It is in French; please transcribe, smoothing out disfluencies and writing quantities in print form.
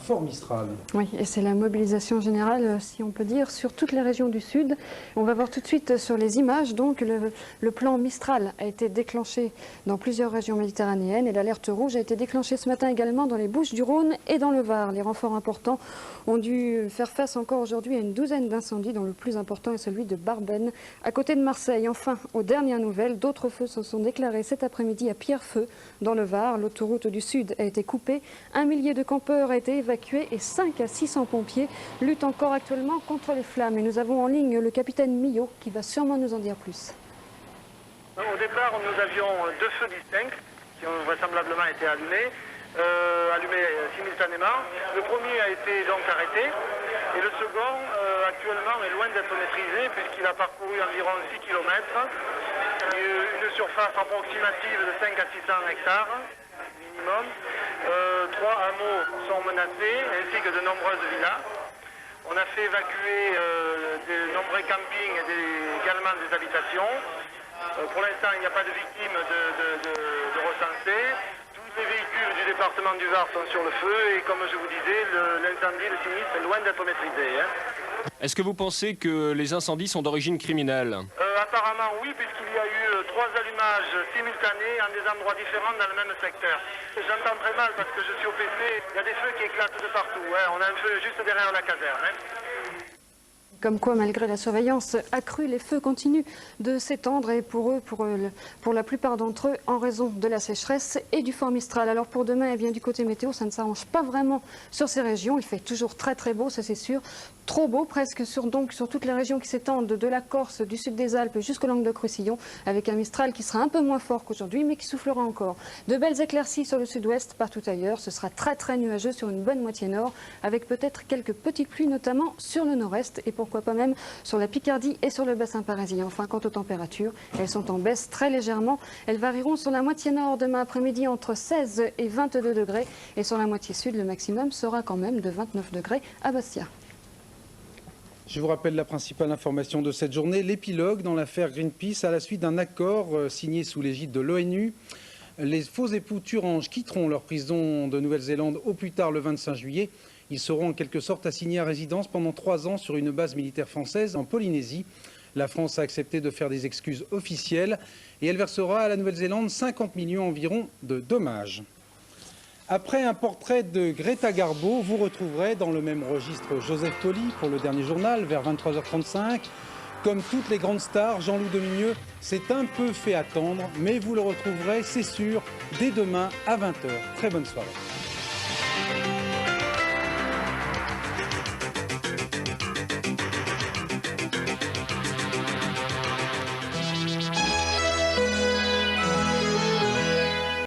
Fort Mistral. Oui, et c'est la mobilisation générale, si on peut dire, sur toutes les régions du Sud. On va voir tout de suite sur les images. Donc, le plan Mistral a été déclenché dans plusieurs régions méditerranéennes et l'alerte rouge a été déclenchée ce matin également dans les Bouches-du-Rhône et dans le Var. Les renforts importants ont dû faire face encore aujourd'hui à une douzaine d'incendies, dont le plus important est celui de Barbennes, à côté de Marseille. Enfin, aux dernières nouvelles, d'autres feux se sont déclarés cet après-midi à Pierrefeu, dans le Var. L'autoroute du Sud a été coupée. 1 millier de campeurs a été évacués et 5 à 600 pompiers luttent encore actuellement contre les flammes. Et nous avons en ligne le capitaine Millot qui va sûrement nous en dire plus. Au départ, nous avions deux feux distincts qui ont vraisemblablement été allumés simultanément. Le premier a été donc arrêté et le second actuellement est loin d'être maîtrisé puisqu'il a parcouru environ 6 km, une surface approximative de 5 à 600 hectares minimum. 3 hameaux sont menacés ainsi que de nombreuses villas. On a fait évacuer de nombreux campings et également des habitations. Pour l'instant, il n'y a pas de victimes de recensées. Tous les véhicules du département du Var sont sur le feu et comme je vous disais, l'incendie, le sinistre est loin d'être maîtrisé. Est-ce que vous pensez que les incendies sont d'origine criminelle? Apparemment oui, puisqu'il y a eu 3 allumages simultanés en des endroits différents dans le même secteur. J'entends très mal parce que je suis au PC, il y a des feux qui éclatent de partout. On a un feu juste derrière la caserne. Comme quoi, malgré la surveillance accrue, les feux continuent de s'étendre et pour la plupart d'entre eux, en raison de la sécheresse et du fort Mistral. Alors pour demain, eh bien, du côté météo, ça ne s'arrange pas vraiment sur ces régions. Il fait toujours très très beau, ça c'est sûr. Trop beau presque sur toutes les régions qui s'étendent de la Corse, du sud des Alpes jusqu'au Languedoc-Roussillon, avec un Mistral qui sera un peu moins fort qu'aujourd'hui, mais qui soufflera encore. De belles éclaircies sur le sud-ouest, partout ailleurs. Ce sera très très nuageux sur une bonne moitié nord, avec peut-être quelques petites pluies, notamment sur le nord-est et pourquoi pas même sur la Picardie et sur le bassin parisien. Enfin, quant aux températures, elles sont en baisse très légèrement. Elles varieront sur la moitié nord demain après-midi entre 16 et 22 degrés. Et sur la moitié sud, le maximum sera quand même de 29 degrés à Bastia. Je vous rappelle la principale information de cette journée, l'épilogue dans l'affaire Greenpeace à la suite d'un accord signé sous l'égide de l'ONU. Les faux époux Turange quitteront leur prison de Nouvelle-Zélande au plus tard le 25 juillet. Ils seront en quelque sorte assignés à résidence pendant 3 ans sur une base militaire française en Polynésie. La France a accepté de faire des excuses officielles et elle versera à la Nouvelle-Zélande 50 millions environ de dommages. Après un portrait de Greta Garbo, vous retrouverez dans le même registre Joseph Tolly pour le dernier journal vers 23h35. Comme toutes les grandes stars, Jean-Loup Dominieux s'est un peu fait attendre, mais vous le retrouverez, c'est sûr, dès demain à 20h. Très bonne soirée.